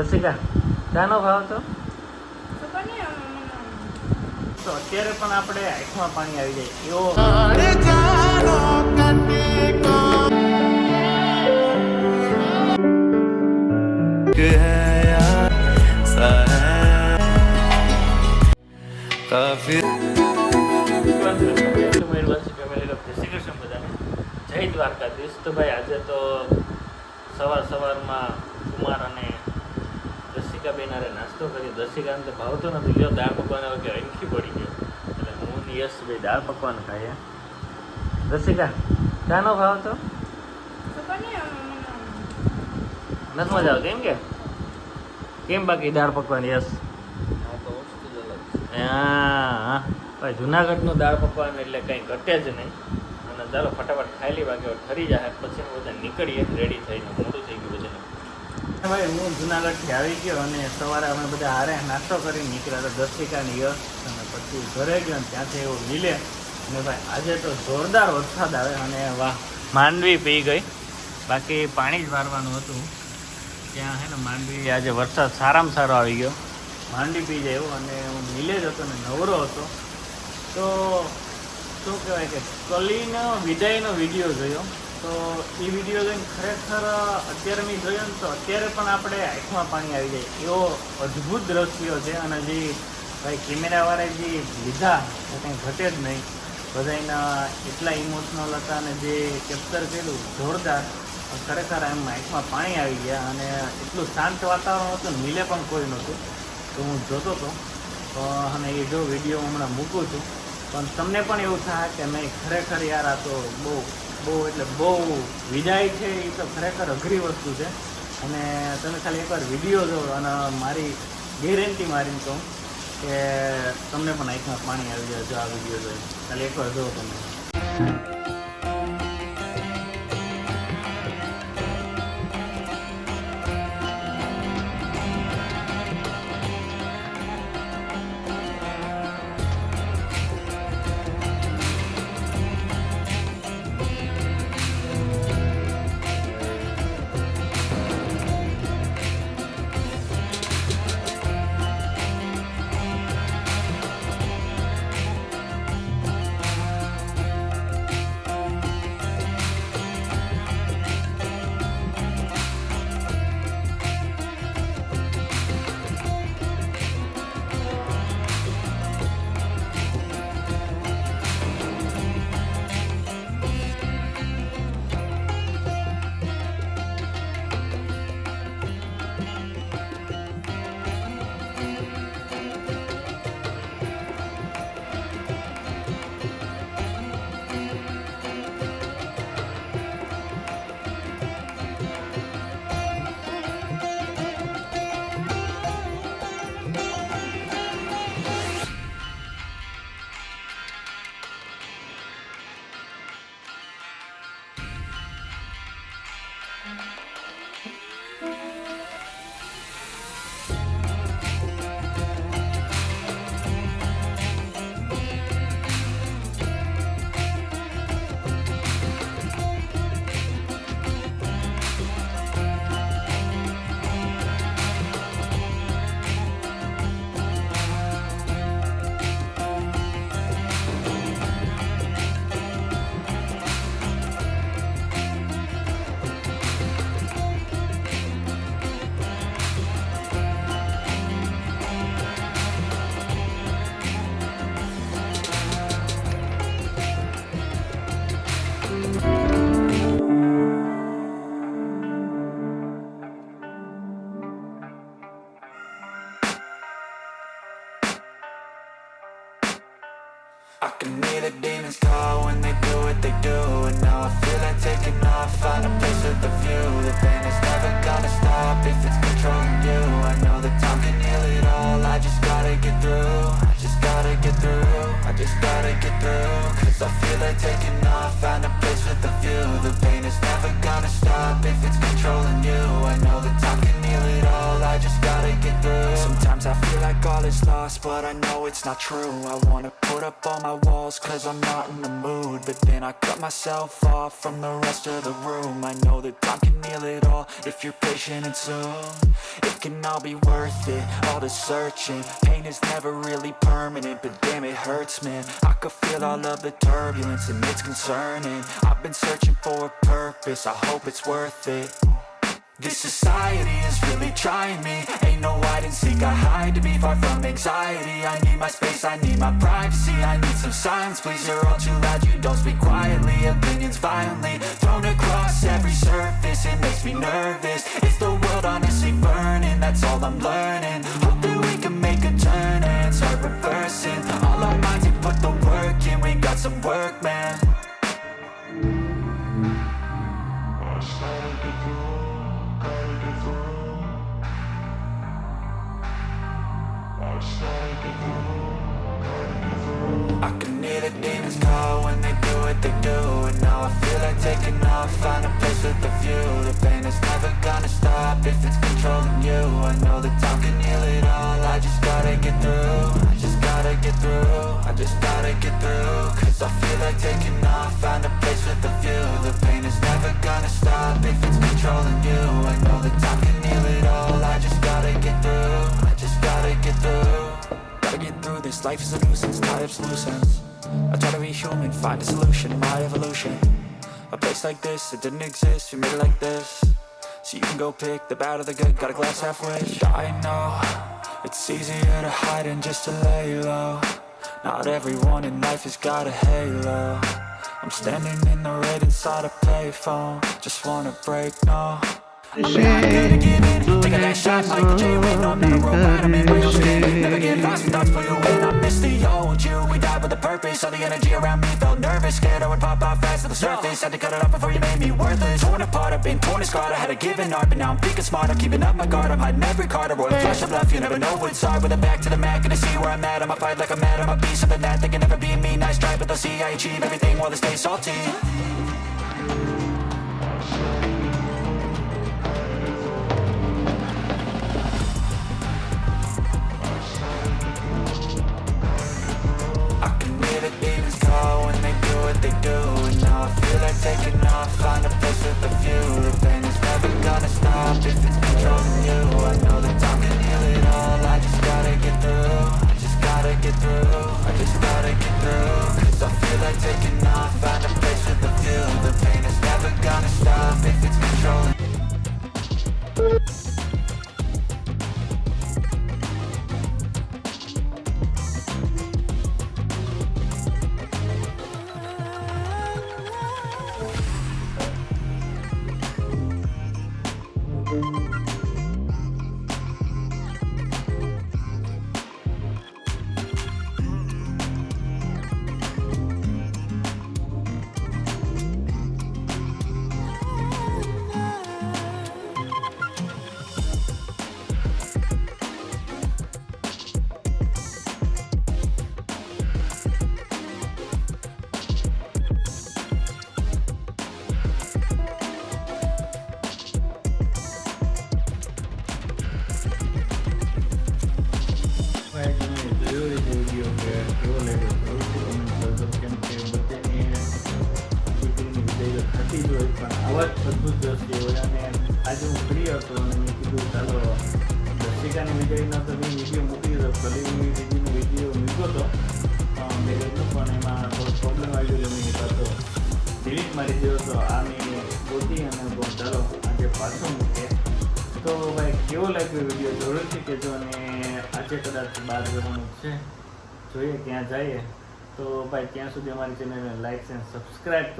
રસિકા શાનો ભાવ તો અત્યારે પણ આપણે આંખમાં પાણી આવી જાય જય દ્વારકાધીશ. તો ભાઈ આજે તો સવારમાં કુમાર અને રસિકા બેન આરે નાસ્તો કરી. રસિકાને તો ભાવતો નથી. લ્યો દાળ પકવાન આવે કે અંખી પડી ગયો એટલે હું યસ ભાઈ દાળ પકવાન ખાઈએ. રસિકા શાનો ભાવ તો નથી મજા આવતી એમ કે કેમ? બાકી દાળ પકવાન યસ હા ભાઈ જુનાગઢનું દાળ પકવાન એટલે કંઈ ઘટે જ નહીં. અને ચાલો ફટાફટ ખાઈ લઈ, બાકી ઠરી જાય પછી બધા નીકળીએ રેડી થઈને. મોડું થઈ ગયું પછી ભાઈ. હું જુનાગઢથી આવી ગયો અને સવારે અમે બધા હારે નાસ્તો કરીને નીકળ્યા હતા. દર્શિકાની યશ અને પછી ઘરે ગયો અને ત્યાંથી એવું મિલે. અને ભાઈ આજે તો જોરદાર વરસાદ આવે અને વાહ માંડવી પી ગઈ. બાકી પાણી જ વારવાનું હતું ત્યાં હે ને માંડવી. આજે વરસાદ સારામાં સારો આવી ગયો, માંડવી પી જાય એવું. અને હું મિલે જ હતો ને નવરો હતો તો શું કહેવાય કે કલીનો વિદાયનો વિડીયો જોયો. તો એ વિડીયો જોઈને ખરેખર અત્યારે મેં જોયો ને તો અત્યારે પણ આપણે આંખમાં પાણી આવી જાય એવો અદ્ભુત દ્રશ્યો છે. અને જે ભાઈ કેમેરાવાળાએ જે લીધા એ કંઈ ઘટે જ નહીં. બધાના એટલા ઇમોશનલ હતા અને જે કેપ્ચર કર્યું જોરદાર. ખરેખર એમ આંખમાં પાણી આવી ગયા. અને એટલું શાંત વાતાવરણ હતું, મિલે પણ કોઈ નહોતું. તો હું જોતો હતો અને એ જો વિડીયો હમણાં મૂકું છું. પણ તમને પણ એવું થાય કે નહીં ખરેખર યાર આ તો બહુ એટલે બહુ વિદાય છે. એ તો ખરેખર અઘરી વસ્તુ છે. અને તમે ખાલી એકવાર વિડીયો જો અને મારી ગેરંટી મારીને કહું કે તમને પણ આંખમાં પાણી આવી જાય જો આ વિડીયો જોઈ. ખાલી એકવાર જો તમે. I can hear the demons call when they do what they do. And now I feel like taking off, find a place with a view. The pain is never gonna stop if it's controlling you. I know that time can heal it all, I just gotta get through. I just gotta get through, I just gotta get through. Cause I feel like taking off, find a place with a view. The pain is never gonna stop if it's controlling you. I know that time can heal it all, I just gotta get through. Sometimes Sometimes I feel like all is lost, but I know it's not true. I wanna put up all my walls cause I'm not in the mood, but then I cut myself off from the rest of the room. I know that time can heal it all if you're patient and soon it can all be worth it, all the searching. Pain is never really permanent, but damn it hurts, man. I could feel all of the turbulence and it's concerning. I've been searching for a purpose, I hope it's worth it. This society is really trying me. Ain't no hide and seek, I hide to be far from anxiety. I need my space, I need my privacy. I need some silence, please, you're all too loud. You don't speak quietly, opinions violently thrown across every surface. It makes me nervous, is the world honestly burning? That's all I'm learning. Hope that we can make a turn and start reversing all our minds and put the work in. We got some work, man. I can hear the demons call when they do what they do, and now I feel like taking off, find a place with a view. The pain is never gonna stop if it's controlling you. I know that time can heal it all, I just gotta get through. I just gotta get through, I just gotta get through. Cause I feel like taking off, find a place with a view. The pain is never gonna stop if it's controlling you. I know that time can heal it all, I just gotta get through. I just gotta get through. Gotta get through this, life is a nuisance, tie up loose ends. I try to be human, find a solution, my evolution. A place like this, it didn't exist, we made it like this. So you can go pick the bad or the good, got a glass halfway. I know, it's easier to hide than just to lay low. Not everyone in life has got a halo. I'm standing in the red inside a payphone, just wanna break, no. I'm gonna give in, take a last shot like Jay Win. No, I'm not a robot, I'm in real skin. Never get lost when thoughts pull you in. I miss the old you, we died with a purpose. All the energy around me felt nervous, scared I would pop out fast to the surface. Had to cut it off before you made me worthless. Torn apart, I've been torn and scarred. I had a given art, but now I'm thinking smart. I'm keeping up my guard, I'm hiding every card. A royal flash of love, you never know what's hard. With a back to the mat, gonna see where I'm at. I'ma fight like I'm mad, I'ma be something that they can never be me. Nice try, but they'll see I achieve everything while they stay salty. They do, and now I feel like taking off, find a place with a view. The pain is never gonna stop if it's controlling you. I know that time can heal it all, I just gotta get through. I just gotta get through, I just gotta get through. Cause I feel like taking off, find a place with a view. The pain is never gonna stop if it's controlling you. આવા જ અદ્ભુત દ્રશ્ય હોય. અને આજે હું free હતો અને મેં કીધું ચાલો દર્શિકાની વિજયનો તો મેં વિડીયો મૂકી દીધો, કલીની વિજયનો વિડીયો મૂક્યો હતો મેરેજનો, પણ એમાં થોડો પ્રોબ્લેમ આવી ગયો, મેં પાછો ડિલીટ મારી દીધો. તો આ મેં ગોતી અને ચાલો આજે પાછો મૂકે. તો ભાઈ કેવો લાગ્યો વિડીયો જરૂરથી કહેજો. અને આજે કદાચ બહાર જવાનું છે, જોઈએ ક્યાં જઈએ. તો ભાઈ ત્યાં સુધી અમારી ચેનલને લાઇક અને સબસ્ક્રાઈબ કરો.